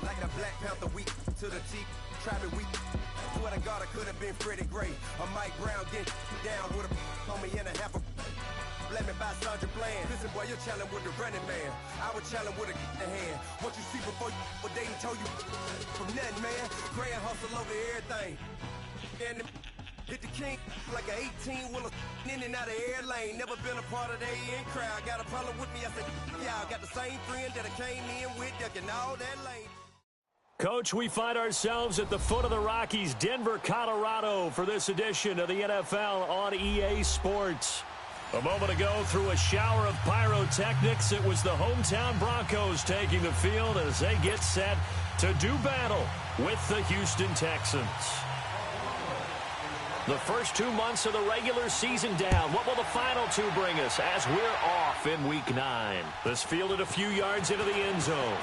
Like a Black Panther week to the teeth, trapping week. Swear to God, I could have been Freddie Gray. A Mike Brown getting down with a homie and a half a. Let me buy Sandra Bland. Listen, boy, you're challenging with the running man. I was challenging with a hand. What you see before you, what they told you from nothing, man. Gray and hustle over everything. And hit the king like an 18-wheeler in and out of air lane. Never been a part of the in crowd. Got a problem with me? I said, y'all got the same friend that I came in with, ducking all that lane. Coach, we find ourselves at the foot of the Rockies, Denver, Colorado, for this edition of the NFL on EA Sports. A moment ago, through a shower of pyrotechnics, it was the hometown Broncos taking the field as they get set to do battle with the Houston Texans. The first 2 months of the regular season down. What will the final two bring us as we're off in Week 9? This fielded a few yards into the end zone.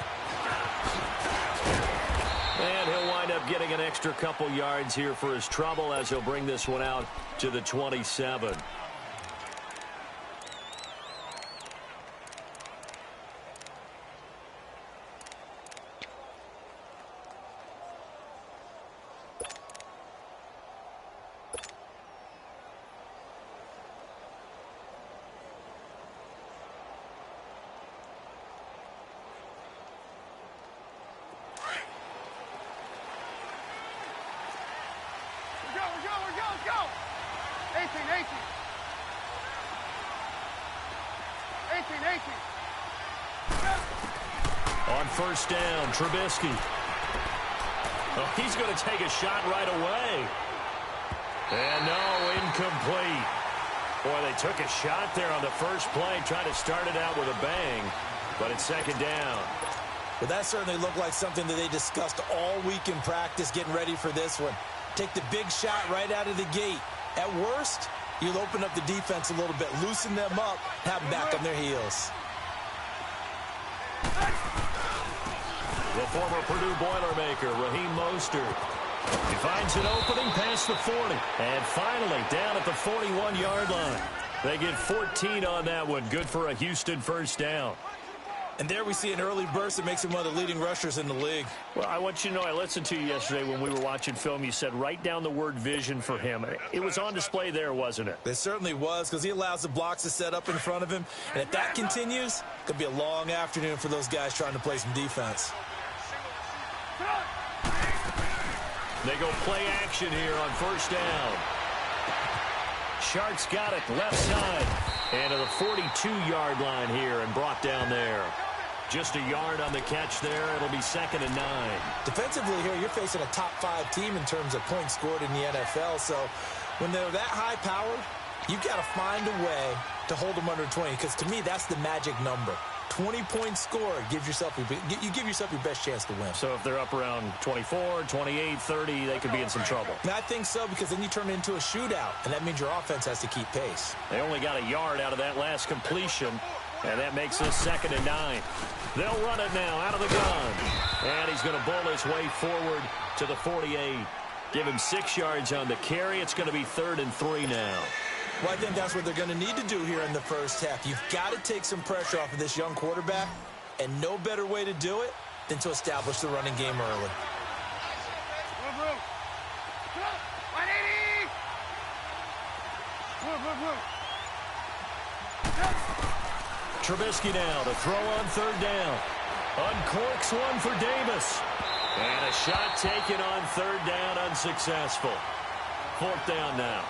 And he'll wind up getting an extra couple yards here for his trouble as he'll bring this one out to the 27. Go! 18. 18. On first down, Trubisky. Oh, he's going to take a shot right away. And no, incomplete. Boy, they took a shot there on the first play, tried to start it out with a bang, but it's second down. Well, that certainly looked like something that they discussed all week in practice, getting ready for this one. Take the big shot right out of the gate. At worst, you'll open up the defense a little bit, loosen them up, have them back on their heels. The former Purdue Boilermaker, Raheem Mostert. He finds an opening past the 40. And finally, down at the 41-yard line. They get 14 on that one. Good for a Houston first down. And there we see an early burst that makes him one of the leading rushers in the league. Well, I want you to know, I listened to you yesterday when we were watching film. You said write down the word vision for him. It was on display there, wasn't it? It certainly was, because he allows the blocks to set up in front of him. And if that continues, it could be a long afternoon for those guys trying to play some defense. They go play action here on first down. Sharks got it left side. And to the 42-yard line here and brought down there. Just a yard on the catch there. It'll be 2nd and 9. Defensively here, you're facing a top-5 team in terms of points scored in the NFL. So when they're that high-powered, you've got to find a way to hold them under 20. Because to me, that's the magic number. 20 points scored gives yourself you give yourself your best chance to win. So if they're up around 24, 28, 30, they could be in some trouble. And I think so, because then you turn it into a shootout, and that means your offense has to keep pace. They only got a yard out of that last completion, and that makes this 2nd and 9. They'll run it now out of the gun. And he's going to bull his way forward to the 48. Give him 6 yards on the carry. It's going to be 3rd and 3 now. Well, I think that's what they're going to need to do here in the first half. You've got to take some pressure off of this young quarterback, and no better way to do it than to establish the running game early. Trubisky now to throw on 3rd down. Uncorks one for Davis. And a shot taken on 3rd down, unsuccessful. 4th down now.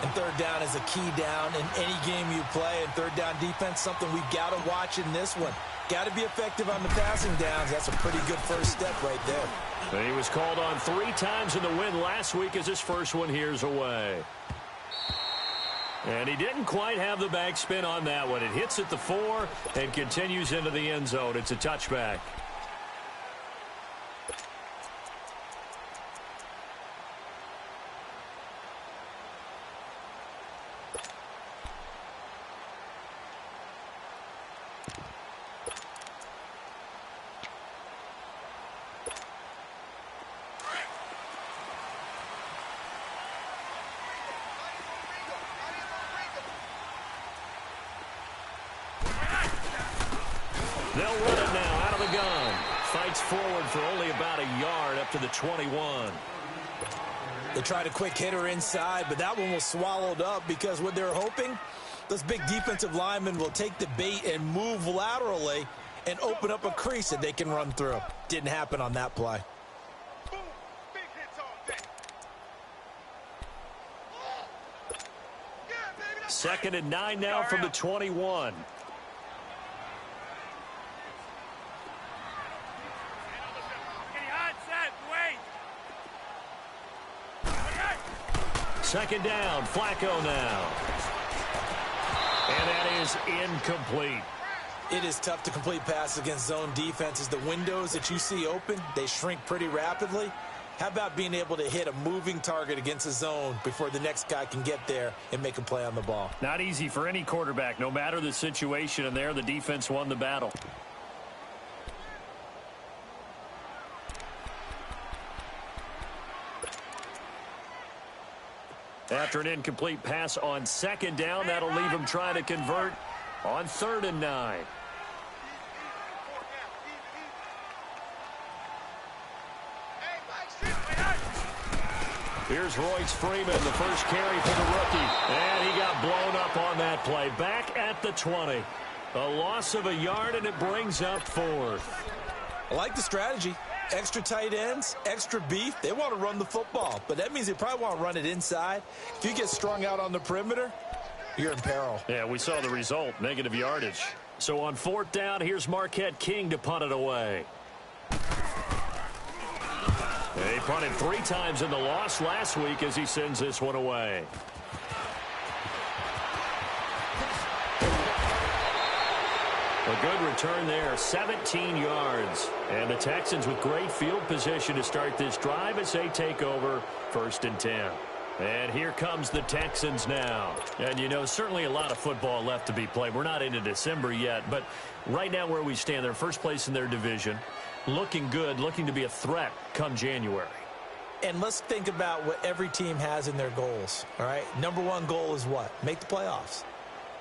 And 3rd down is a key down in any game you play. And 3rd down defense, something we've got to watch in this one. Got to be effective on the passing downs. That's a pretty good first step right there. And he was called on 3 times in the win last week as his first one here's away. And he didn't quite have the backspin on that one. It hits at the 4 and continues into the end zone. It's a touchback. gets forward for only about a yard up to the 21. They tried a quick hitter inside, but that one was swallowed up because what they're hoping, those big defensive linemen will take the bait and move laterally and open up a crease that they can run through. Didn't happen on that play. Second and 9 now from the 21. Second down, Flacco now. And that is incomplete. It is tough to complete passes against zone defenses. The windows that you see open, they shrink pretty rapidly. How about being able to hit a moving target against a zone before the next guy can get there and make a play on the ball? Not easy for any quarterback, no matter the situation, and there the defense won the battle. After an incomplete pass on second down, that'll leave him trying to convert on 3rd and 9. Here's Royce Freeman, the first carry for the rookie. And he got blown up on that play. Back at the 20. A loss of a yard, and it brings up 4th. I like the strategy. Extra tight ends, extra beef. They want to run the football, but that means they probably want to run it inside. If you get strung out on the perimeter, you're in peril. Yeah, we saw the result, negative yardage. So on 4th down, here's Marquette King to punt it away. He punted 3 times in the loss last week as he sends this one away. A good return there, 17 yards. And the Texans with great field position to start this drive as they take over 1st and 10. And here comes the Texans now. And, you know, certainly a lot of football left to be played. We're not into December yet, but right now where we stand, they're first place in their division. Looking good, looking to be a threat come January. And let's think about what every team has in their goals, all right? Number 1 goal is what? Make the playoffs.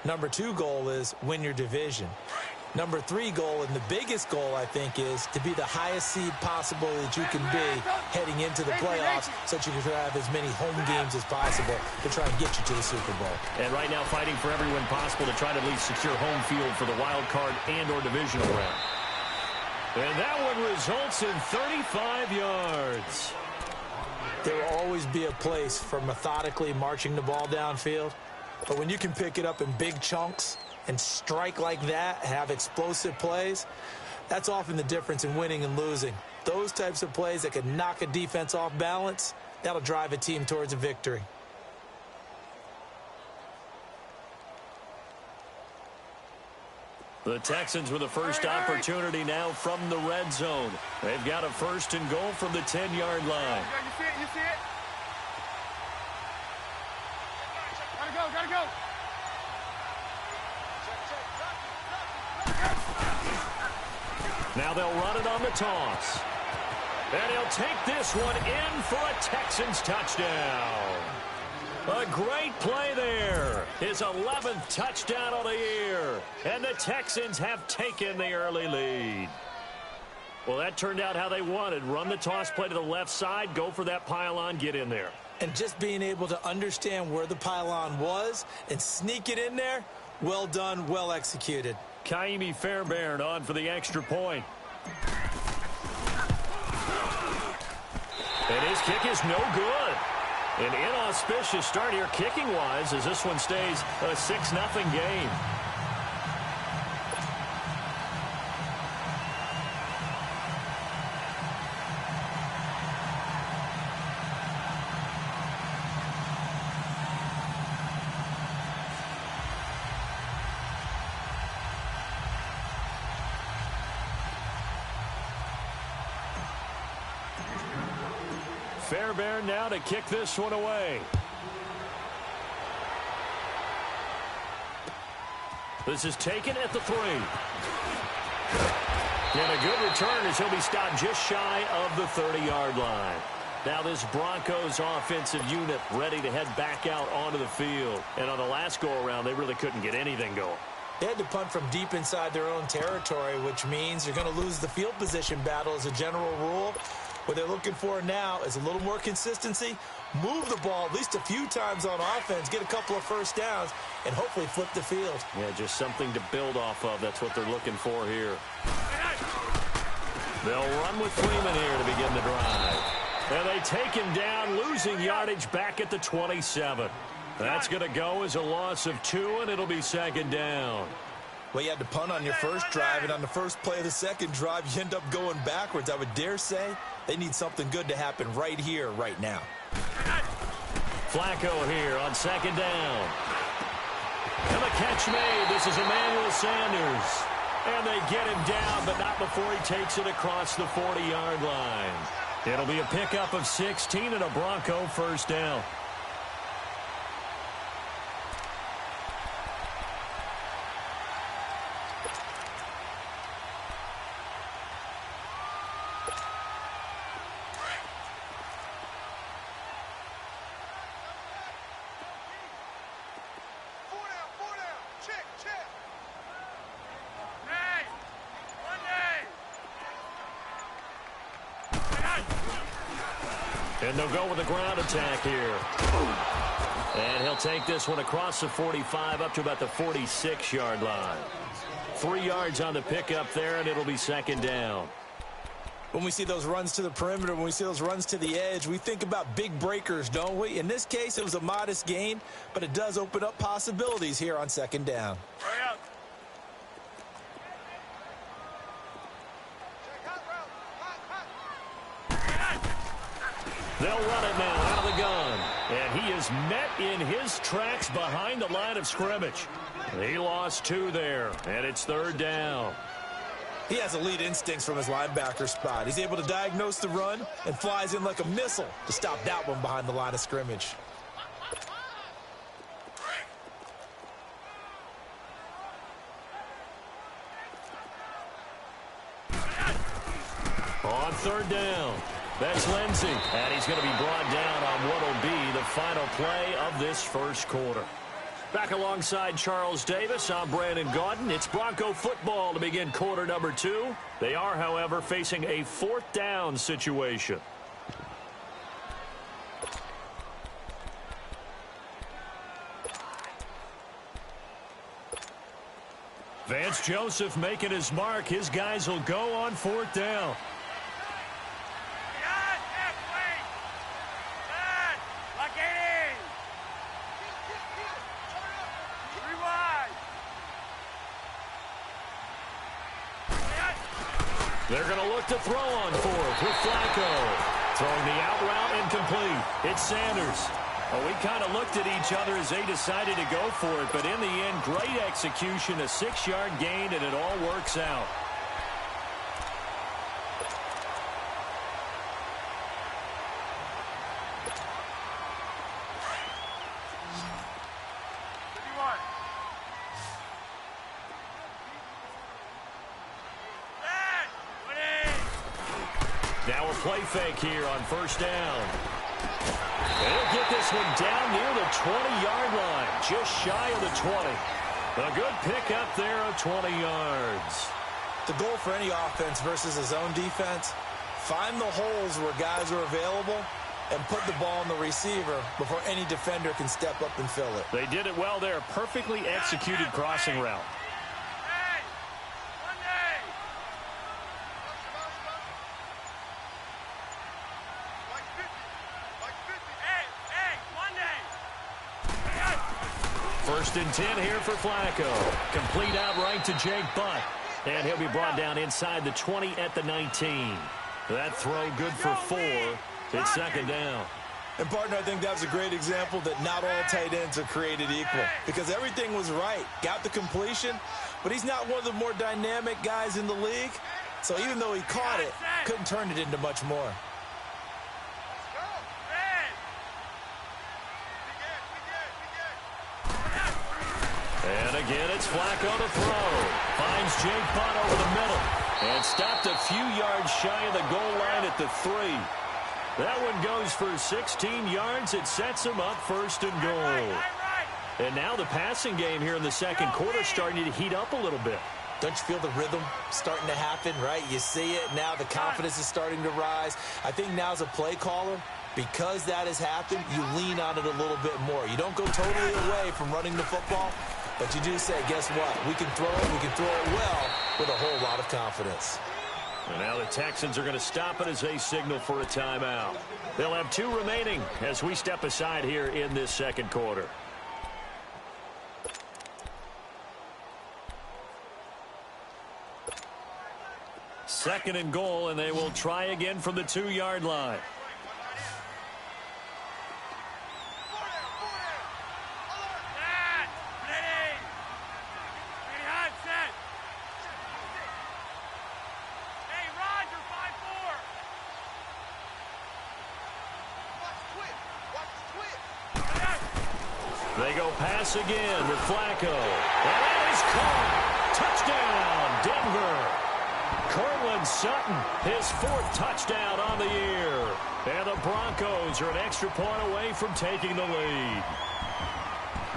Number 2 goal is win your division. Number 3 goal, and the biggest goal, I think, is to be the highest seed possible that you can be heading into the playoffs so that you can have as many home games as possible to try and get you to the Super Bowl. And right now fighting for every win possible to try to at least secure home field for the wild card and or divisional round. And that one results in 35 yards. There will always be a place for methodically marching the ball downfield, but when you can pick it up in big chunks and strike like that, have explosive plays, that's often the difference in winning and losing. Those types of plays that can knock a defense off balance, that'll drive a team towards a victory. The Texans with the first opportunity now from the red zone. They've got a 1st and goal from the 10-yard line. You see it? You see it? Gotta go. Now they'll run it on the toss. And he'll take this one in for a Texans touchdown. A great play there. His 11th touchdown of the year. And the Texans have taken the early lead. Well, that turned out how they wanted. Run the toss play to the left side, go for that pylon, get in there. And just being able to understand where the pylon was and sneak it in there, well done, well executed. KUNGFU5ELEMENTS on for the extra point. And his kick is no good. An inauspicious start here kicking-wise as this one stays a 6-0 game. Fairbairn now to kick this one away. This is taken at the 3. And a good return as he'll be stopped just shy of the 30-yard line. Now this Broncos offensive unit ready to head back out onto the field. And on the last go-around, they really couldn't get anything going. They had to punt from deep inside their own territory, which means you're going to lose the field position battle as a general rule. What they're looking for now is a little more consistency, move the ball at least a few times on offense, get a couple of first downs, and hopefully flip the field. Yeah, just something to build off of. That's what they're looking for here. They'll run with Freeman here to begin the drive. And they take him down, losing yardage back at the 27. That's going to go as a loss of 2, and it'll be second down. Well, you had to punt on your first drive, and on the first play of the second drive, you end up going backwards. I would dare say they need something good to happen right here, right now. Flacco here on second down. And the catch made. This is Emmanuel Sanders. And they get him down, but not before he takes it across the 40-yard line. It'll be a pickup of 16 and a Bronco first down. And they'll go with a ground attack here. And he'll take this one across the 45 up to about the 46-yard line. 3 yards on the pickup there, and it'll be second down. When we see those runs to the perimeter, when we see those runs to the edge, we think about big breakers, don't we? In this case, it was a modest gain, but it does open up possibilities here on second down. Hurry up. They'll run it now out of the gun. And he is met in his tracks behind the line of scrimmage. He lost 2 there, and it's third down. He has elite instincts from his linebacker spot. He's able to diagnose the run and flies in like a missile to stop that one behind the line of scrimmage. On third down, that's Lindsey. And he's going to be brought down on what will be the final play of this first quarter. Back alongside Charles Davis, I'm Brandon Gaudin. It's Bronco football to begin quarter number 2. They are, however, facing a 4th down situation. Vance Joseph making his mark. His guys will go on 4th down. They're going to look to throw on 4th with Flacco. Throwing the out route incomplete. It's Sanders. Well, we kind of looked at each other as they decided to go for it, but in the end, great execution, a 6-yard gain, and it all works out. Now a play fake here on first down. They'll get this one down near the 20-yard line, just shy of the 20. A good pickup there of 20 yards. The goal for any offense versus a zone defense, find the holes where guys are available and put the ball on the receiver before any defender can step up and fill it. They did it well there. Perfectly executed crossing route. First and 10 here for Flacco. Complete outright to Jake Butt. And he'll be brought down inside the 20 at the 19. That throw good for 4. It's second down. And, partner, I think that was a great example that not all tight ends are created equal. Because everything was right. Got the completion, but he's not one of the more dynamic guys in the league. So even though he caught it, couldn't turn it into much more. And again, it's Flacco to throw. Finds Jake Butt over the middle. And stopped a few yards shy of the goal line at the 3. That one goes for 16 yards. It sets him up first and goal. And now the passing game here in the second quarter starting to heat up a little bit. Don't you feel the rhythm starting to happen, right? You see it. Now the confidence is starting to rise. I think now as a play caller, because that has happened, you lean on it a little bit more. You don't go totally away from running the football, but you do say, guess what? We can throw it. We can throw it well with a whole lot of confidence. And now the Texans are going to stop it as they signal for a timeout. They'll have 2 remaining as we step aside here in this second quarter. Second and goal, and they will try again from the 2-yard line. They go pass again with Flacco. And that is caught. Touchdown, Denver. Cortland Sutton, his 4th touchdown on the year. And the Broncos are an extra point away from taking the lead.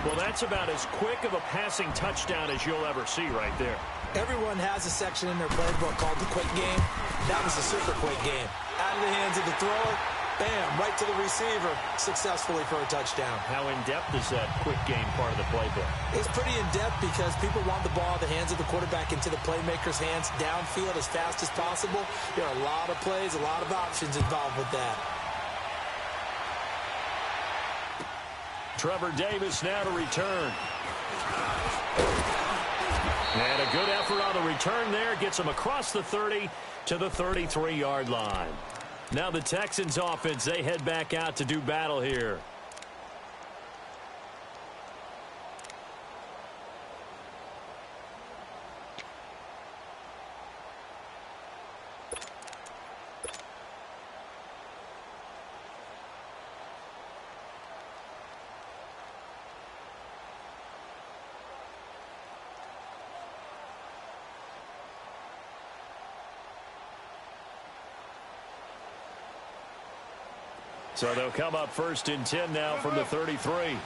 Well, that's about as quick of a passing touchdown as you'll ever see right there. Everyone has a section in their playbook called the quick game. That was a super quick game. Out of the hands of the thrower, bam, right to the receiver, successfully for a touchdown. How in-depth is that quick game part of the playbook? It's pretty in-depth because people want the ball in the hands of the quarterback into the playmaker's hands downfield as fast as possible. There are a lot of plays, a lot of options involved with that. Trevor Davis now to return. And a good effort on the return there. Gets him across the 30 to the 33-yard line. Now the Texans offense, they head back out to do battle here. So they'll come up 1st and 10 now from the 33.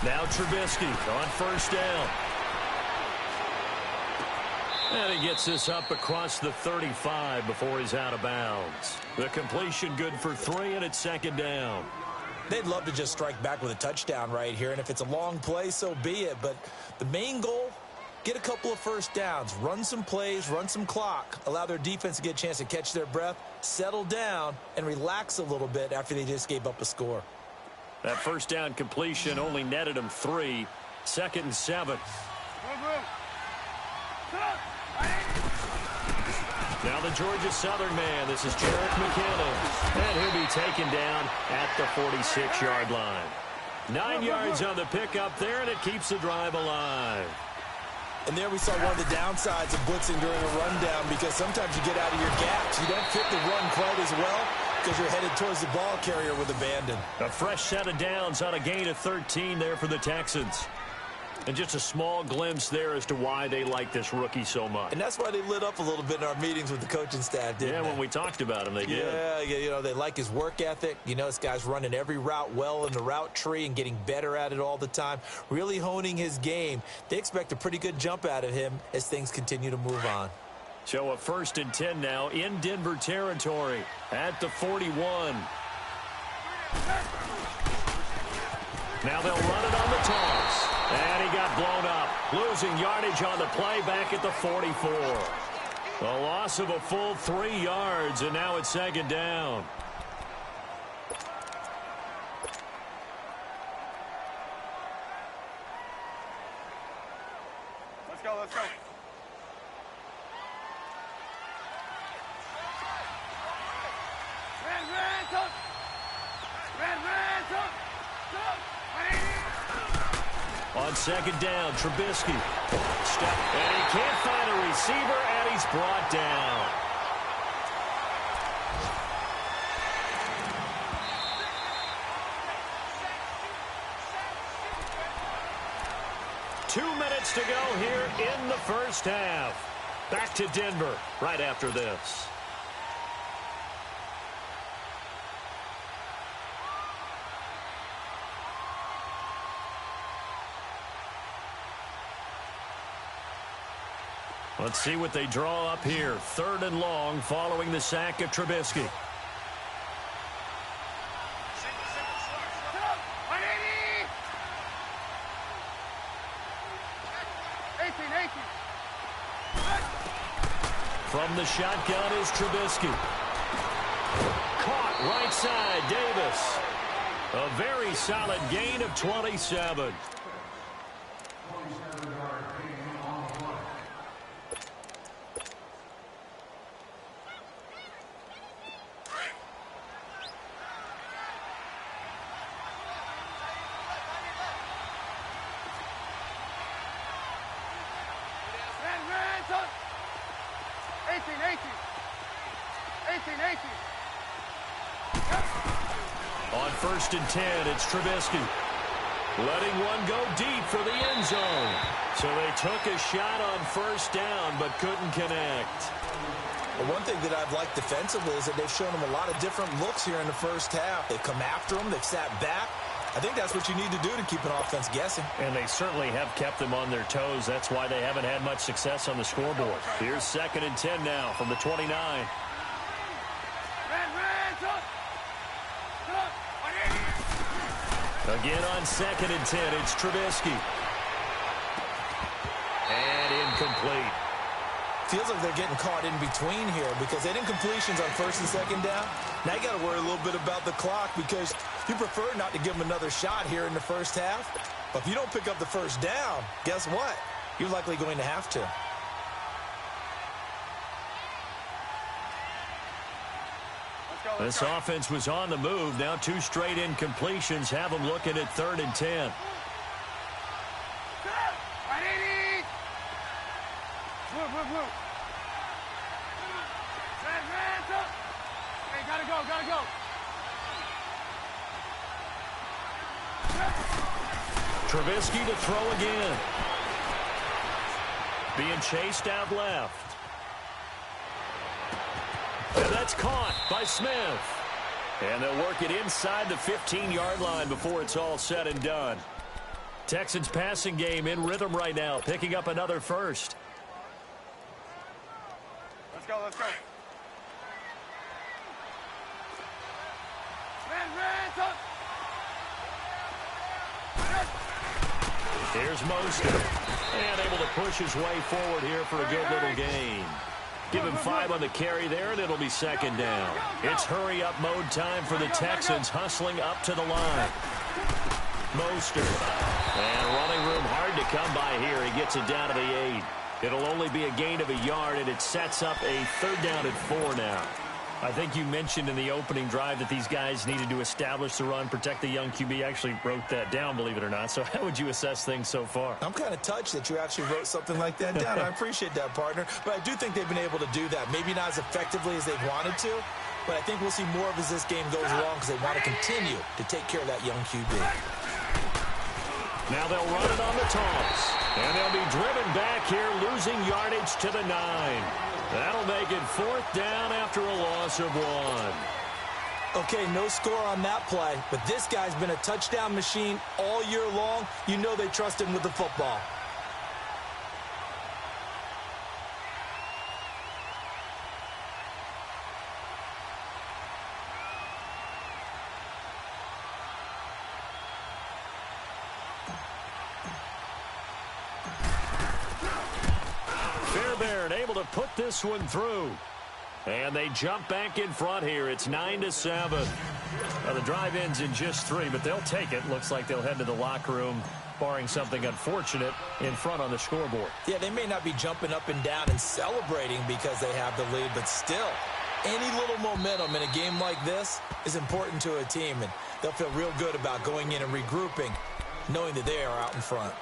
Now Trubisky on 1st down. And he gets this up across the 35 before he's out of bounds. The completion good for 3, and it's 2nd down. They'd love to just strike back with a touchdown right here, and if it's a long play, so be it. But the main goal, get a couple of 1st downs, run some plays, run some clock, allow their defense to get a chance to catch their breath, settle down, and relax a little bit after they just gave up a score. That 1st down completion only netted them 3. 2nd and 7. Now the Georgia Southern man. This is Jerick McKinnon. And he'll be taken down at the 46-yard line. 9 yards on the pickup there, and it keeps the drive alive. And there we saw one of the downsides of blitzing during a rundown, because sometimes you get out of your gaps. You don't fit the run quite as well because you're headed towards the ball carrier with abandon. A fresh set of downs on a gain of 13 there for the Texans. And just a small glimpse there as to why they like this rookie so much. And that's why they lit up a little bit in our meetings with the coaching staff, didn't they? Yeah, when we talked about him, they did. Yeah, you know, they like his work ethic. You know, this guy's running every route well in the route tree and getting better at it all the time, really honing his game. They expect a pretty good jump out of him as things continue to move on. So a 1st and 10 now in Denver territory at the 41. Now they'll run it on the toss. And he got blown up, losing yardage on the play back at the 44. A loss of a full 3 yards, and now it's 2nd down. Let's go, let's go. On 2nd down, Trubisky. And he can't find a receiver, and he's brought down. Two minutes to go here in the 1st half. Back to Denver right after this. Let's see what they draw up here. 3rd and long following the sack of Trubisky. 18. From the shotgun is Trubisky. Caught right side, Davis. A very solid gain of 27. On 1st and 10, it's Trubisky. Letting one go deep for the end zone. So they took a shot on 1st down, but couldn't connect. Well, one thing that I've liked defensively is that they've shown them a lot of different looks here in the 1st half. They've come after them. They've sat back. I think that's what you need to do to keep an offense guessing. And they certainly have kept them on their toes. That's why they haven't had much success on the scoreboard. Here's 2nd and 10 now from the 29. Again on 2nd and 10, it's Trubisky. And incomplete. Feels like they're getting caught in between here because they didn't completions on 1st and 2nd down. Now you got to worry a little bit about the clock because you prefer not to give them another shot here in the 1st half. But if you don't pick up the 1st down, guess what? You're likely going to have to. This offense was on the move. Now 2 straight incompletions have them looking at 3rd and 10. Hey, gotta go. Trubisky to throw again. Being chased out left. And that's caught by Smith. And they'll work it inside the 15-yard line before it's all said and done. Texans passing game in rhythm right now, picking up another 1st. Let's go. Here's Mostert. And able to push his way forward here for a good little gain. Give him 5 on the carry there, and it'll be 2nd down. It's hurry-up mode time for the Texans, hustling up to the line. Mostert. And running room hard to come by here. He gets it down to the 8. It'll only be a gain of a yard, and it sets up a 3rd down and 4 now. I think you mentioned in the opening drive that these guys needed to establish the run, protect the young QB. Actually wrote that down, believe it or not. So how would you assess things so far? I'm kind of touched that you actually wrote something like that down. I appreciate that, partner. But I do think they've been able to do that. Maybe not as effectively as they've wanted to, but I think we'll see more of as this game goes along because they want to continue to take care of that young QB. Now they'll run it on the toss. And they'll be driven back here, losing yardage to the 9. That'll make it 4th down after a loss of 1. Okay, no score on that play, but this guy's been a touchdown machine all year long. You know they trust him with the football. Able to put this one through. And they jump back in front here. It's 9-7. Now the drive ends in just 3, but they'll take it. Looks like they'll head to the locker room, barring something unfortunate, in front on the scoreboard. Yeah, they may not be jumping up and down and celebrating because they have the lead, but still, any little momentum in a game like this is important to a team, and they'll feel real good about going in and regrouping, knowing that they are out in front.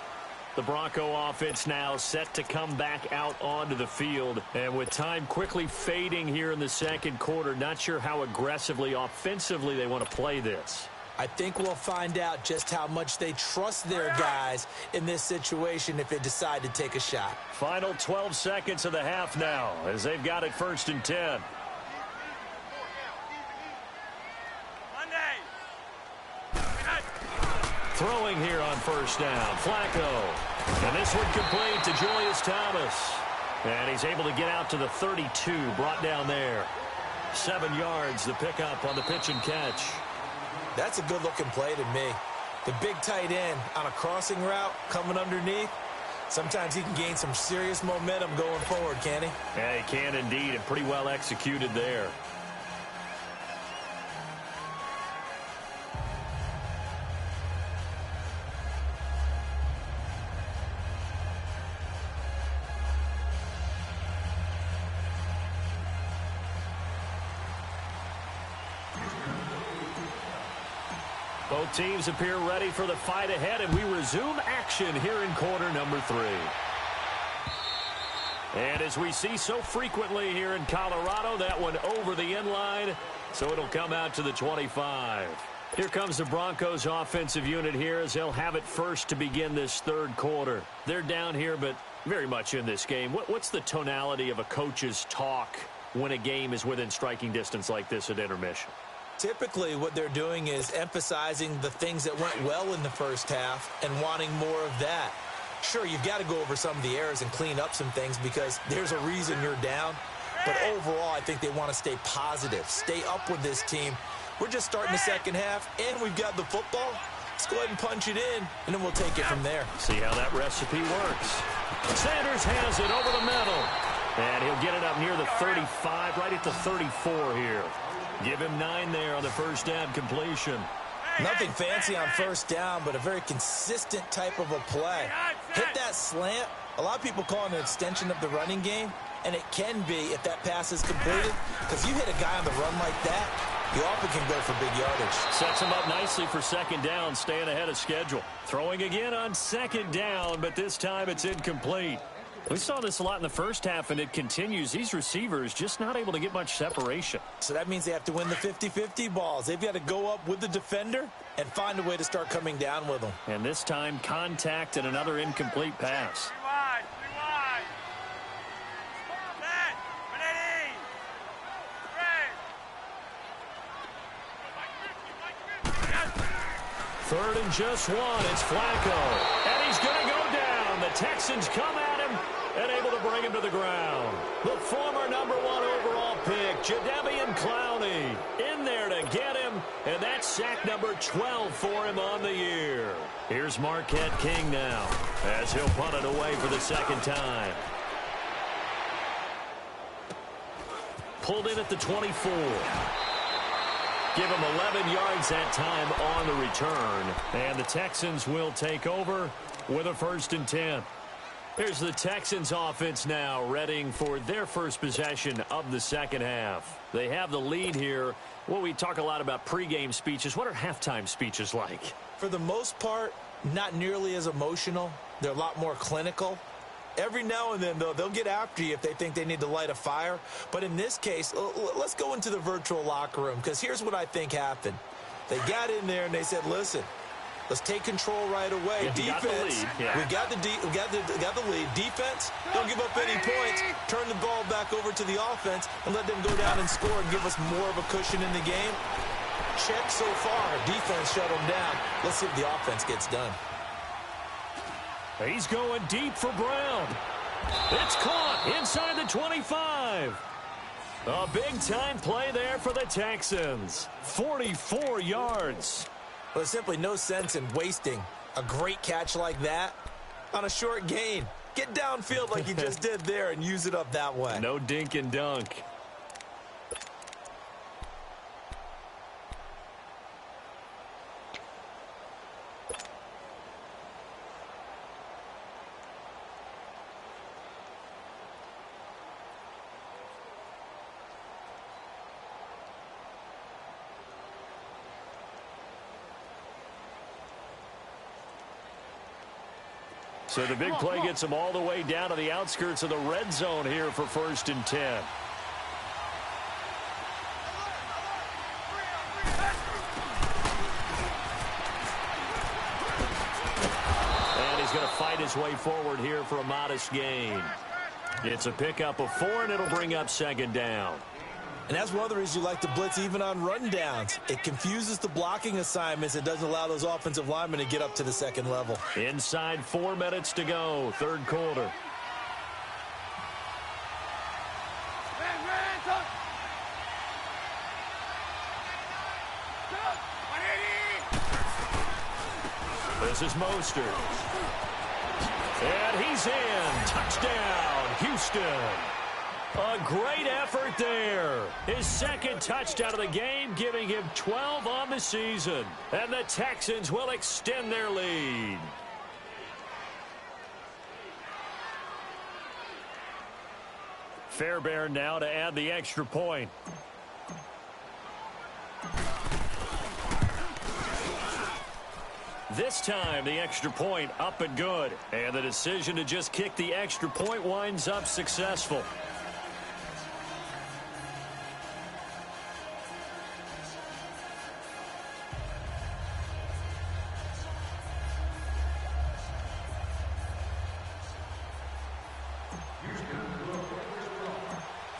The Bronco offense now set to come back out onto the field. And with time quickly fading here in the 2nd quarter, not sure how aggressively, offensively they want to play this. I think we'll find out just how much they trust their guys in this situation if they decide to take a shot. Final 12 seconds of the half now as they've got it 1st and 10. Throwing here on 1st down. Flacco. And this one complete to Julius Thomas. And he's able to get out to the 32, brought down there. 7 yards, the pickup on the pitch and catch. That's a good-looking play to me. The big tight end on a crossing route coming underneath. Sometimes he can gain some serious momentum going forward, can't he? Yeah, he can indeed, and pretty well executed there. Both teams appear ready for the fight ahead, and we resume action here in quarter number 3. And as we see so frequently here in Colorado, that one over the end line, so it'll come out to the 25. Here comes the Broncos offensive unit here as they'll have it first to begin this third quarter. They're down here, but very much in this game. What's the tonality of a coach's talk when a game is within striking distance like this at intermission? Typically, what they're doing is emphasizing the things that went well in the first half and wanting more of that. Sure, you've got to go over some of the errors and clean up some things because there's a reason you're down. But overall, I think they want to stay positive, stay up with this team. We're just starting the second half, and we've got the football. Let's go ahead and punch it in, and then we'll take it from there. See how that recipe works. Sanders has it over the middle. And he'll get it up near the 35, right at the 34 here. Give him 9 there on the first down completion. Nothing fancy on first down, but a very consistent type of a play. Hit that slant. A lot of people call it an extension of the running game, and it can be if that pass is completed, because you hit a guy on the run like that, you often can go for big yardage. Sets him up nicely for second down, staying ahead of schedule. Throwing again on second down, but this time it's incomplete. We saw this a lot in the first half, and it continues. These receivers just not able to get much separation. So that means they have to win the 50-50 balls. They've got to go up with the defender and find a way to start coming down with them. And this time, contact and another incomplete pass. Third and just 1. It's Flacco. And he's going to go down. The Texans come at him and able to bring him to the ground. The former #1 overall pick, Jadeveon Clowney, in there to get him, and that's sack number 12 for him on the year. Here's Marquette King now, as he'll punt it away for the second time. Pulled in at the 24. Give him 11 yards that time on the return, and the Texans will take over with a 1st and 10. Here's the Texans offense now, readying for their first possession of the second half. They have the lead here. Well, we talk a lot about pregame speeches. What are halftime speeches like? For the most part, not nearly as emotional. They're a lot more clinical. Every now and then, though, they'll get after you if they think they need to light a fire. But in this case, let's go into the virtual locker room, because here's what I think happened. They got in there and they said, listen, let's take control right away. Defense, we got the lead. Defense, don't give up any points. Turn the ball back over to the offense and let them go down and score and give us more of a cushion in the game. Check so far. Defense shut them down. Let's see if the offense gets done. He's going deep for Brown. It's caught inside the 25. A big-time play there for the Texans. 44 yards. Well, there's simply no sense in wasting a great catch like that on a short gain. Get downfield like you just did there and use it up that way. No dink and dunk. So the big play gets them all the way down to the outskirts of the red zone here for 1st and 10. And he's going to fight his way forward here for a modest gain. It's a pickup of 4, and it'll bring up 2nd down. And that's one of the reasons you like to blitz even on rundowns. It confuses the blocking assignments. It doesn't allow those offensive linemen to get up to the second level. Inside 4 minutes to go, third quarter. This is Mostert. And he's in. Touchdown, Houston. A great effort there. His second touchdown of the game, giving him 12 on the season. And the Texans will extend their lead. Fairbairn now to add the extra point. This time, the extra point up and good. And the decision to just kick the extra point winds up successful.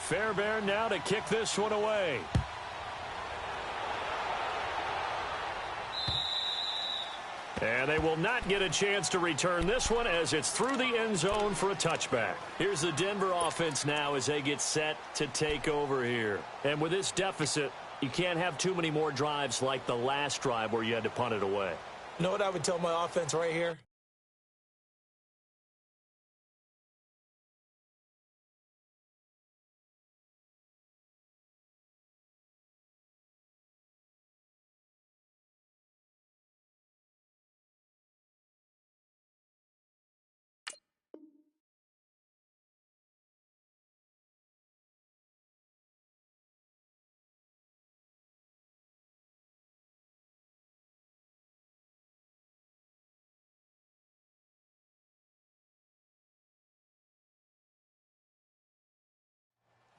Fairbairn now to kick this one away. And they will not get a chance to return this one as it's through the end zone for a touchback. Here's the Denver offense now as they get set to take over here. And with this deficit, you can't have too many more drives like the last drive where you had to punt it away. You know what I would tell my offense right here?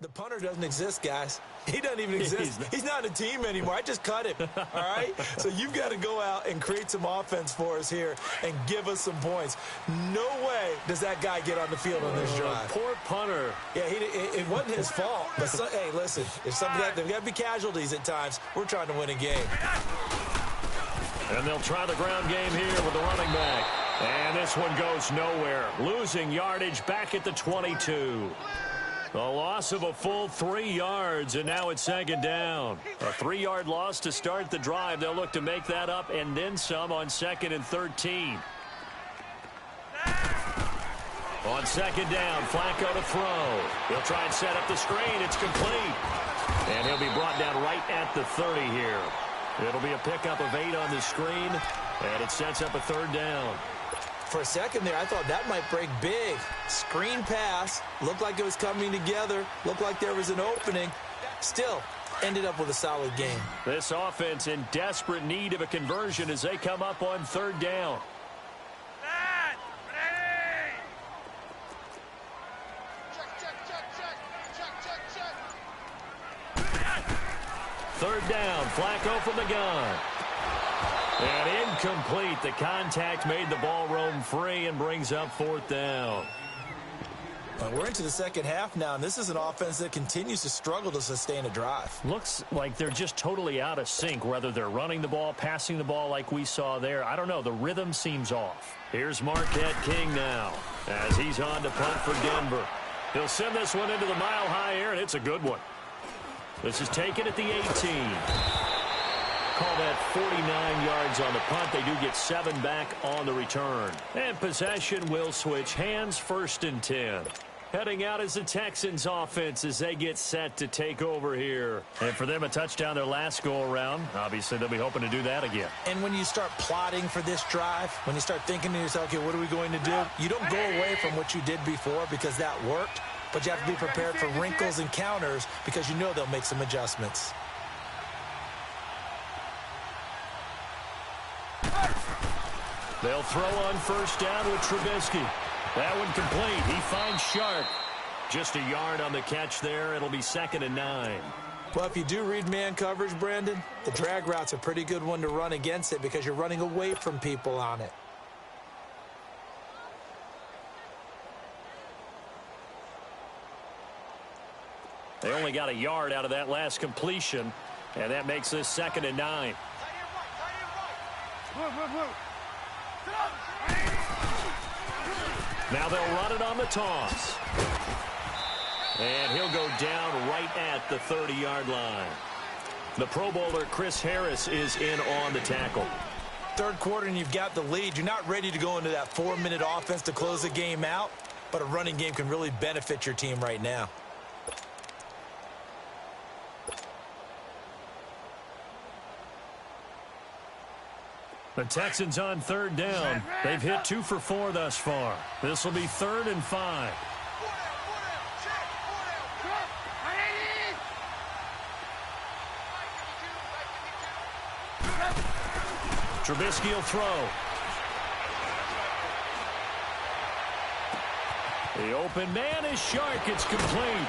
The punter doesn't exist, guys. He doesn't even exist. He's not a team anymore. I just cut him, all right? So you've got to go out and create some offense for us here and give us some points. No way does that guy get on the field on this drive. Poor punter. Yeah, it wasn't his fault. But, hey, listen, if something like that, there's got to be casualties at times. We're trying to win a game. And they'll try the ground game here with the running back. And this one goes nowhere. Losing yardage back at the 22. A loss of a full 3 yards, and now it's second down. A 3-yard loss to start the drive. They'll look to make that up and then some on 2nd and 13. On second down, Flacco to throw. He'll try and set up the screen. It's complete. And he'll be brought down right at the 30 here. It'll be a pickup of 8 on the screen, and it sets up a 3rd down. For a second there, I thought that might break big. Screen pass. Looked like it was coming together. Looked like there was an opening. Still, ended up with a solid game. This offense in desperate need of a conversion as they come up on 3rd down. Third down, Flacco from the gun. And incomplete. The contact made the ball roam free and brings up 4th down. We're into the second half now, and this is an offense that continues to struggle to sustain a drive. Looks like they're just totally out of sync, whether they're running the ball, passing the ball like we saw there. I don't know. The rhythm seems off. Here's Marquette King now as he's on to punt for Denver. He'll send this one into the mile-high air, and it's a good one. This is taken at the 18. Call that 49 yards on the punt. They do get 7 back on the return. And possession will switch hands, 1st and 10. Heading out is the Texans offense as they get set to take over here. And for them, a touchdown their last go-around. Obviously, they'll be hoping to do that again. And when you start plotting for this drive, when you start thinking to yourself, okay, what are we going to do? You don't go away from what you did before because that worked, but you have to be prepared for wrinkles and counters because you know they'll make some adjustments. They'll throw on 1st down with Trubisky. That one complete. He finds Shark. Just a yard on the catch there. It'll be 2nd and 9. Well, if you do read man coverage, Brandon, the drag route's a pretty good one to run against it because you're running away from people on it. They only got a yard out of that last completion, and that makes this 2nd and 9. Now they'll run it on the toss. And he'll go down right at the 30-yard line. The Pro Bowler Chris Harris is in on the tackle. third quarter and you've got the lead. You're not ready to go into that 4-minute offense to close the game out, but a running game can really benefit your team right now. The Texans on third down. They've hit 2 for 4 thus far. This will be 3rd and 5. Trubisky will throw. The open man is Shark. It's complete.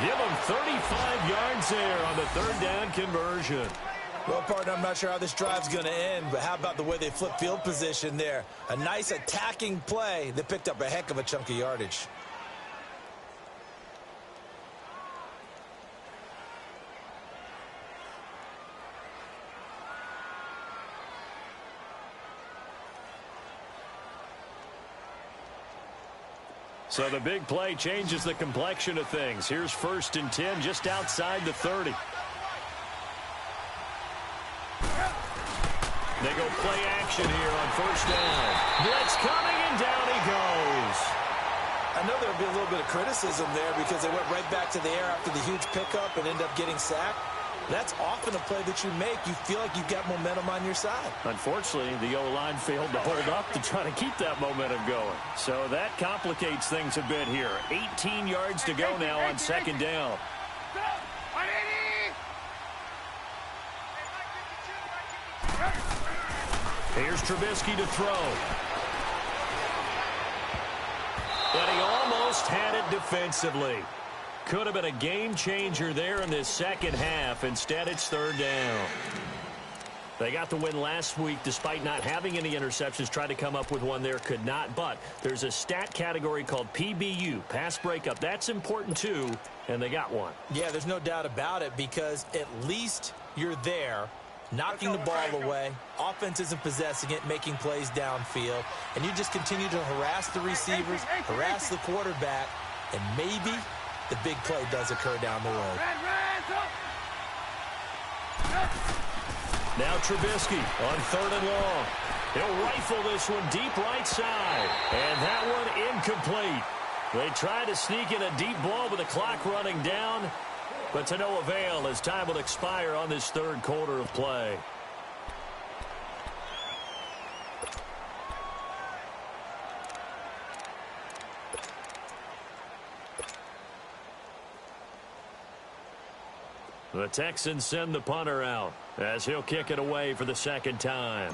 Give him 35 yards there on the 3rd down conversion. Well, partner, I'm not sure how this drive's going to end, but how about the way they flip field position there? A nice attacking play that picked up a heck of a chunk of yardage. So the big play changes the complexion of things. Here's 1st and 10 just outside the 30. They go play action here on 1st down. Blitz coming, and down he goes. I know there'll be a little bit of criticism there because they went right back to the air after the huge pickup and ended up getting sacked. That's often a play that you make. You feel like you've got momentum on your side. Unfortunately, the O-line failed to hold up to try to keep that momentum going. So that complicates things a bit here. 18 yards to go now on 2nd down. Here's Trubisky to throw. But he almost had it defensively. Could have been a game changer there in this second half. Instead, it's 3rd down. They got the win last week despite not having any interceptions. Tried to come up with one there, could not. But there's a stat category called PBU, pass breakup. That's important too, and they got one. Yeah, there's no doubt about it because at least you're there, knocking the ball away. Offense isn't possessing it, making plays downfield. And you just continue to harass the receivers, harass the quarterback, and maybe the big play does occur down the road. Now Trubisky on 3rd and long. He'll rifle this one deep right side. And that one incomplete. They try to sneak in a deep ball with the clock running down, but to no avail as time will expire on this 3rd quarter of play. The Texans send the punter out as he'll kick it away for the 2nd time.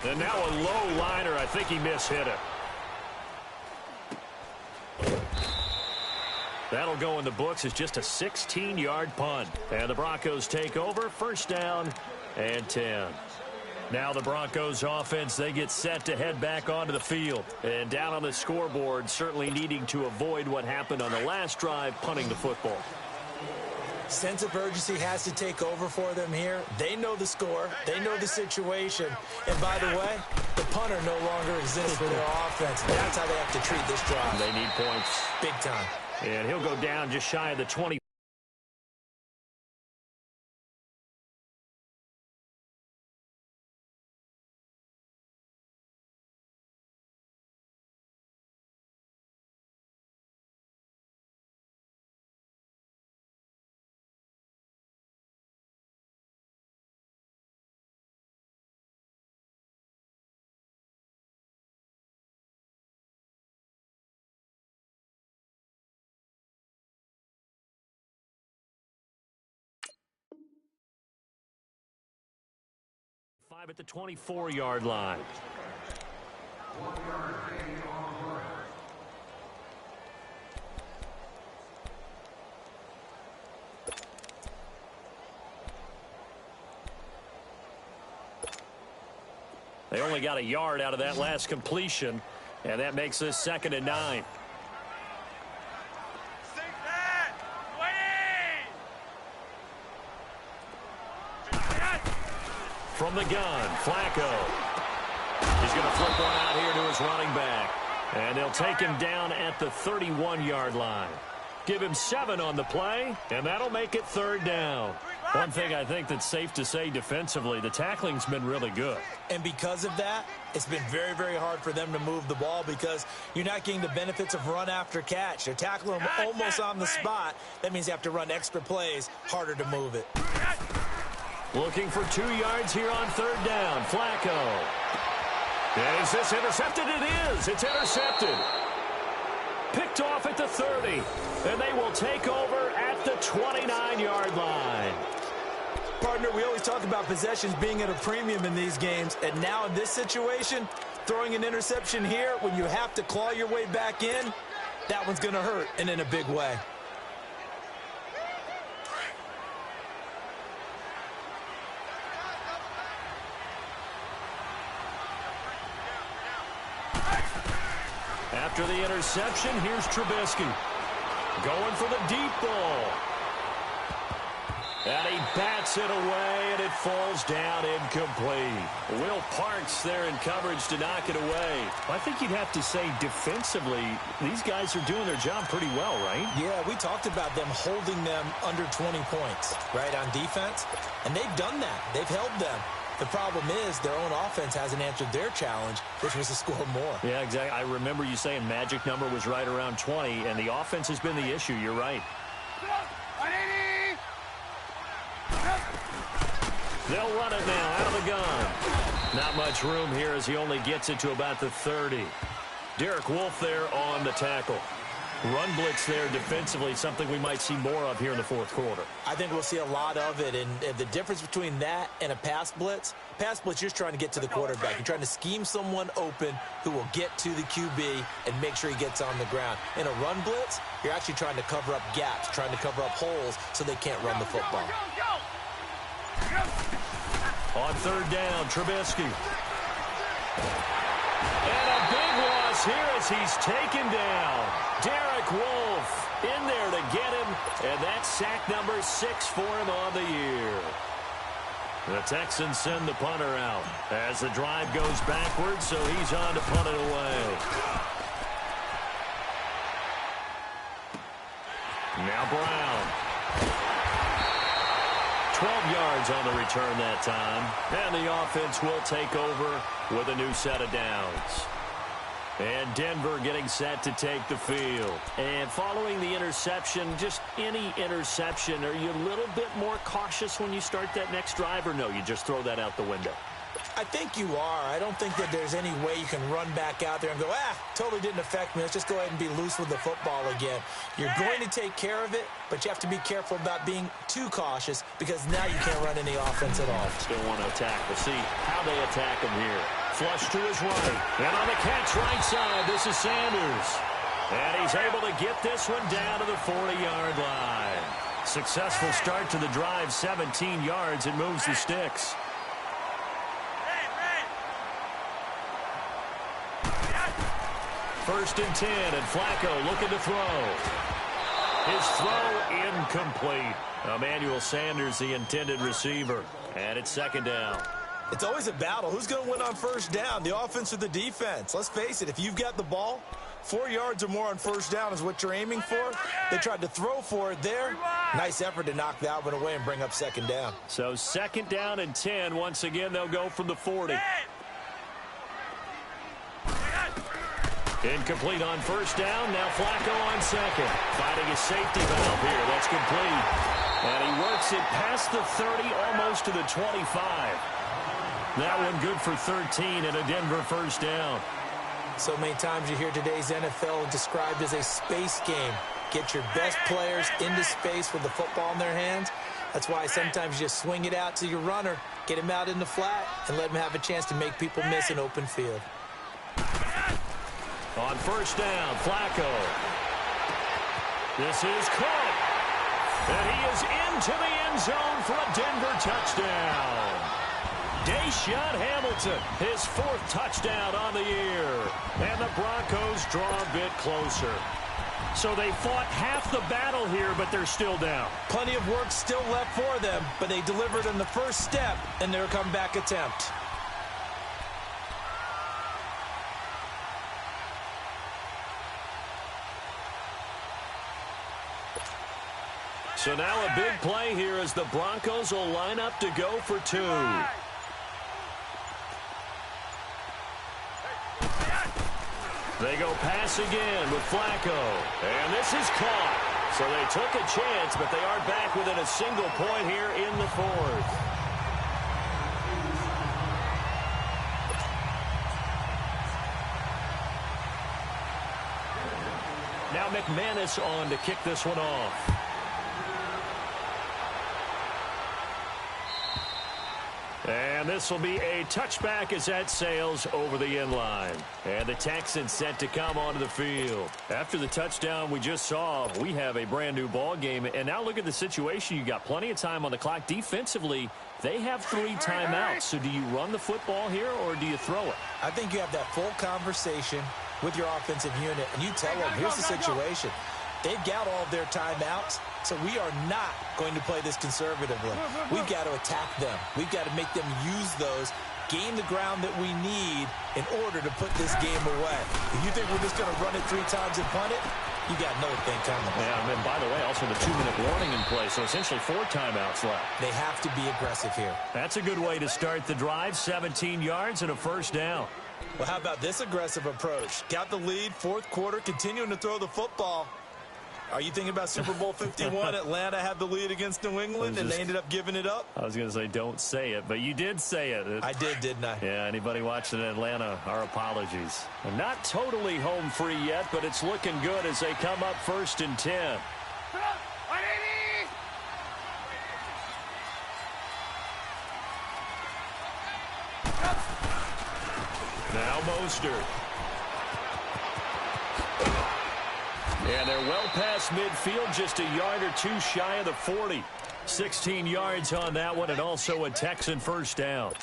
And now a low liner. I think he mishit it. That'll go in the books as just a 16-yard punt. And the Broncos take over. 1st down and 10. Now the Broncos offense, they get set to head back onto the field. And down on the scoreboard, certainly needing to avoid what happened on the last drive, punting the football. Sense of urgency has to take over for them here. They know the score. They know the situation. And by the way, the punter no longer exists for their offense. That's how they have to treat this drive. They need points. Big time. And he'll go down just shy of the 20. Five at the 24-yard line. They only got a yard out of that last completion, and that makes this 2nd and 9. From the gun, Flacco. He's going to flip one out here to his running back. And they'll take him down at the 31-yard line. Give him 7 on the play, and that'll make it 3rd down. One thing I think that's safe to say defensively, the tackling's been really good. And because of that, it's been very, very hard for them to move the ball because you're not getting the benefits of run after catch. They're tackling them almost on the spot. That means you have to run extra plays, harder to move it. Looking for 2 yards here on 3rd down. Flacco. Is this intercepted? It is. It's intercepted. Picked off at the 30. And they will take over at the 29-yard line. Partner, we always talk about possessions being at a premium in these games. And now in this situation, throwing an interception here when you have to claw your way back in, that one's going to hurt, and in a big way. After the interception, here's Trubisky. Going for the deep ball. And he bats it away, and it falls down incomplete. Will Parks there in coverage to knock it away. I think you'd have to say defensively, these guys are doing their job pretty well, right? Yeah, we talked about them holding them under 20 points, right, on defense. And they've done that. They've held them. The problem is their own offense hasn't answered their challenge, which was to score more. Yeah, exactly. I remember you saying magic number was right around 20, and the offense has been the issue. You're right. They'll run it now out of the gun. Not much room here as he only gets it to about the 30. Derek Wolfe there on the tackle. Run blitz there defensively, something we might see more of here in the 4th quarter. I think we'll see a lot of it, and the difference between that and a pass blitz, you're just trying to get to the quarterback. You're trying to scheme someone open who will get to the QB and make sure he gets on the ground. In a run blitz, you're actually trying to cover up gaps, trying to cover up holes so they can't run the football. On 3rd down, Trubisky. And a big loss here as he's taken down. Derek Wolfe in there to get him, and that's sack number 6 for him on the year. The Texans send the punter out as the drive goes backwards, so he's on to punt it away. Now Brown. 12 yards on the return that time. And the offense will take over with a new set of downs. And Denver getting set to take the field. And following the interception, just any interception, are you a little bit more cautious when you start that next drive, or no, you just throw that out the window? I think you are. I don't think that there's any way you can run back out there and go, totally didn't affect me. Let's just go ahead and be loose with the football again. You're going to take care of it, but you have to be careful about being too cautious because now you can't run any offense at all. Still want to attack. We'll see how they attack him here. Flush to his right. And on the catch right side, this is Sanders. And he's able to get this one down to the 40-yard line. Successful start to the drive, 17 yards. It moves the sticks. First and 10, and Flacco looking to throw. His throw incomplete. Emmanuel Sanders, the intended receiver. And it's 2nd down. It's always a battle. Who's going to win on 1st down, the offense or the defense? Let's face it, if you've got the ball, 4 yards or more on 1st down is what you're aiming for. They tried to throw for it there. Nice effort to knock that one away and bring up 2nd down. So 2nd down and 10. Once again, they'll go from the 40. Incomplete on 1st down. Now Flacco on 2nd. Finding a safety valve here. That's complete. And he works it past the 30, almost to the 25. That one good for 13 and a Denver 1st down. So many times you hear today's NFL described as a space game. Get your best players into space with the football in their hands. That's why sometimes you just swing it out to your runner, get him out in the flat, and let him have a chance to make people miss an open field. On 1st down, Flacco. This is caught. And he is into the end zone for a Denver touchdown. Deshaun Hamilton, his 4th touchdown on the year. And the Broncos draw a bit closer. So they fought half the battle here, but they're still down. Plenty of work still left for them, but they delivered on the first step in their comeback attempt. So now a big play here as the Broncos will line up to go for two. They go pass again with Flacco. And this is caught. So they took a chance, but they are back within a single point here in the fourth. Now McManus on to kick this one off. And this will be a touchback as that sails over the end line. And the Texans set to come onto the field. After the touchdown we just saw, we have a brand new ball game. And now look at the situation. You got plenty of time on the clock. Defensively, they have 3 timeouts. So do you run the football here or do you throw it? I think you have that full conversation with your offensive unit, and you tell them, here's the situation. They've got all of their timeouts, so we are not going to play this conservatively. We've got to attack them. We've got to make them use those, gain the ground that we need in order to put this game away. If you think we're just going to run it 3 times and punt it, you got another thing coming. Yeah, and then, by the way, also the 2-minute warning in play, so essentially 4 timeouts left. They have to be aggressive here. That's a good way to start the drive, 17 yards and a first down. Well, how about this aggressive approach? Got the lead, 4th quarter, continuing to throw the football. Are you thinking about Super Bowl 51? Atlanta had the lead against New England, and they ended up giving it up? I was going to say don't say it, but you did say it. I did, didn't I? Yeah, anybody watching Atlanta, our apologies. Not totally home free yet, but it's looking good as they come up 1st and 10. Now Mostert. And they're well past midfield, just a yard or 2 shy of the 40. 16 yards on that one, and also a Texan first down.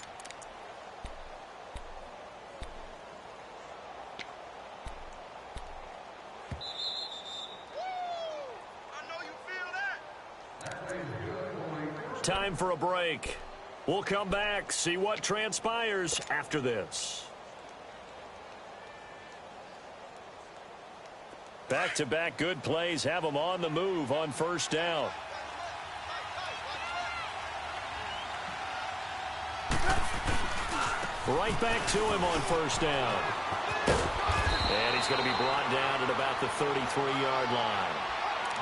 Time for a break. We'll come back, see what transpires after this. Back-to-back good plays have them on the move on first down. Right back to him on first down. And he's going to be brought down at about the 33-yard line.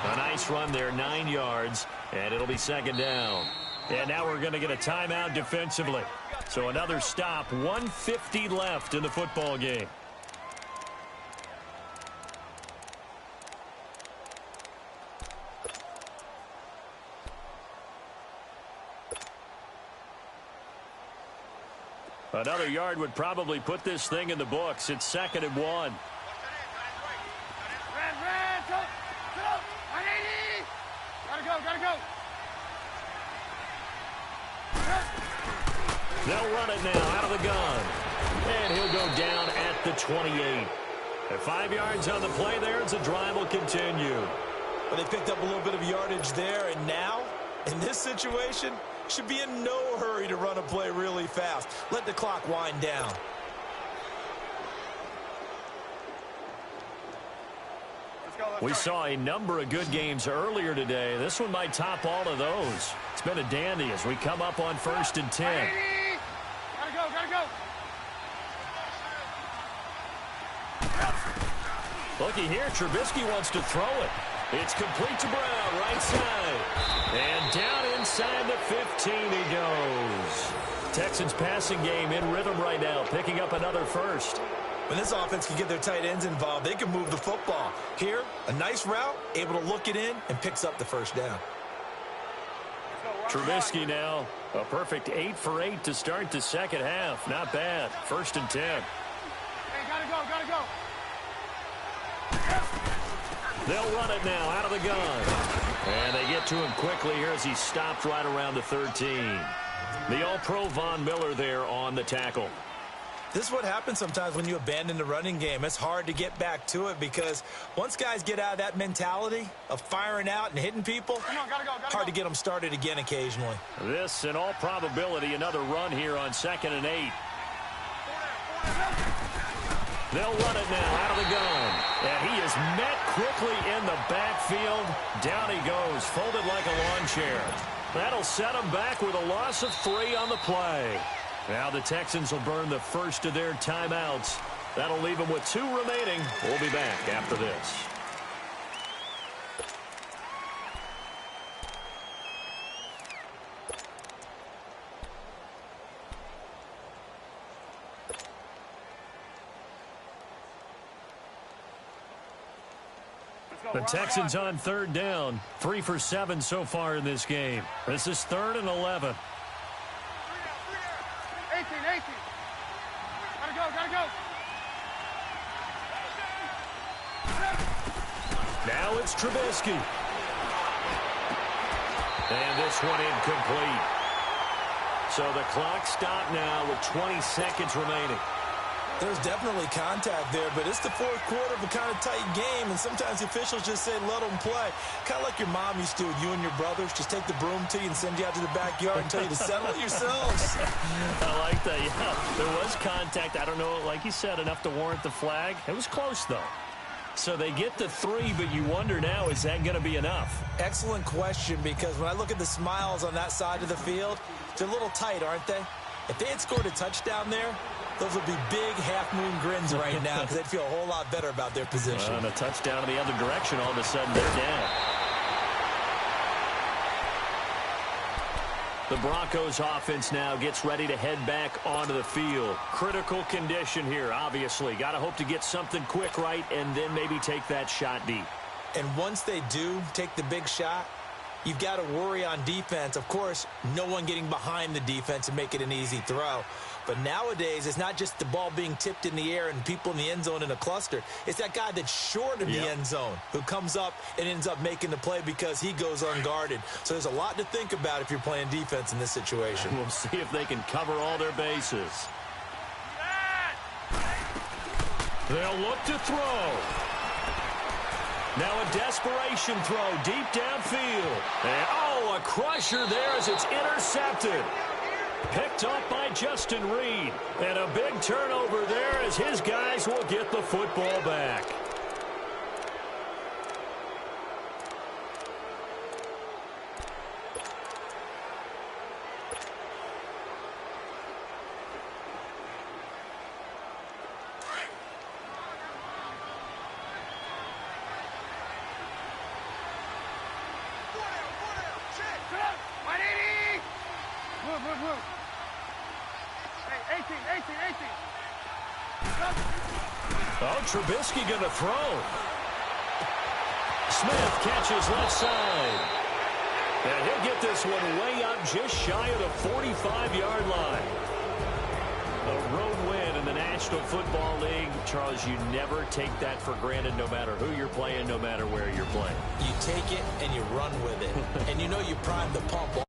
A nice run there, 9 yards, and it'll be 2nd down. And now we're going to get a timeout defensively. So another stop, 1:50 left in the football game. Another yard would probably put this thing in the books. It's 2nd and 1. Red, go, 180. Gotta go. They'll run it now out of the gun. And he'll go down at the 28. At 5 yards on the play there, as the drive will continue. Well, they picked up a little bit of yardage there, and now, in this situation, should be in no hurry to run a play really fast. Let the clock wind down. We saw a number of good games earlier today. This one might top all of those. It's been a dandy as we come up on 1st and 10. Gotta go. Looky here, Trubisky wants to throw it. It's complete to Brown, right side. And down inside the 15 he goes. Texans passing game in rhythm right now, picking up another first. When this offense can get their tight ends involved, they can move the football. Here, a nice route, able to look it in, and picks up the first down. Trubisky now, a perfect 8 for 8 to start the second half. Not bad. 1st and 10. Hey, gotta go. They'll run it now out of the gun. And they get to him quickly here as he stopped right around the 13. The All-Pro Von Miller there on the tackle. This is what happens sometimes when you abandon the running game. It's hard to get back to it because once guys get out of that mentality of firing out and hitting people, hard to get them started again occasionally. This, in all probability, another run here on 2nd and 8. They'll run it now out of the gun. And he is met quickly in the backfield. Down he goes, folded like a lawn chair. That'll set him back with a loss of 3 on the play. Now the Texans will burn the first of their timeouts. That'll leave them with 2 remaining. We'll be back after this. The Texans on 3rd down. 3 for 7 so far in this game. This is 3rd and 11. 18. Gotta go. Now it's Trubisky. And this one incomplete. So the clock stopped now with 20 seconds remaining. There's definitely contact there, but it's the 4th quarter of a kind of tight game, and sometimes the officials just say, let them play. Kind of like your mom used to do with you and your brothers. Just take the broom to you and send you out to the backyard and tell you to settle it yourselves. I like that, yeah. There was contact. I don't know, like you said, enough to warrant the flag. It was close, though. So they get the 3, but you wonder now, is that going to be enough? Excellent question, because when I look at the smiles on that side of the field, they're a little tight, aren't they? If they had scored a touchdown there, those would be big half-moon grins right now because they'd feel a whole lot better about their position. And a touchdown in the other direction, all of a sudden they're down. The Broncos offense now gets ready to head back onto the field. Critical condition here, obviously. Got to hope to get something quick right and then maybe take that shot deep. And once they do take the big shot, you've got to worry on defense. Of course, no one getting behind the defense and make it an easy throw. But nowadays, it's not just the ball being tipped in the air and people in the end zone in a cluster. It's that guy that's short of the end zone who comes up and ends up making the play because he goes unguarded. So there's a lot to think about if you're playing defense in this situation. We'll see if they can cover all their bases. They'll look to throw. Now a desperation throw deep downfield. And, a crusher there as it's intercepted. Picked up by Justin Reed. And a big turnover there as his guys will get the football back. Trubisky going to throw. Smith catches left side. And he'll get this one way up just shy of the 45-yard line. A road win in the National Football League. Charles, you never take that for granted no matter who you're playing, no matter where you're playing. You take it and you run with it. And you know you prime the pump.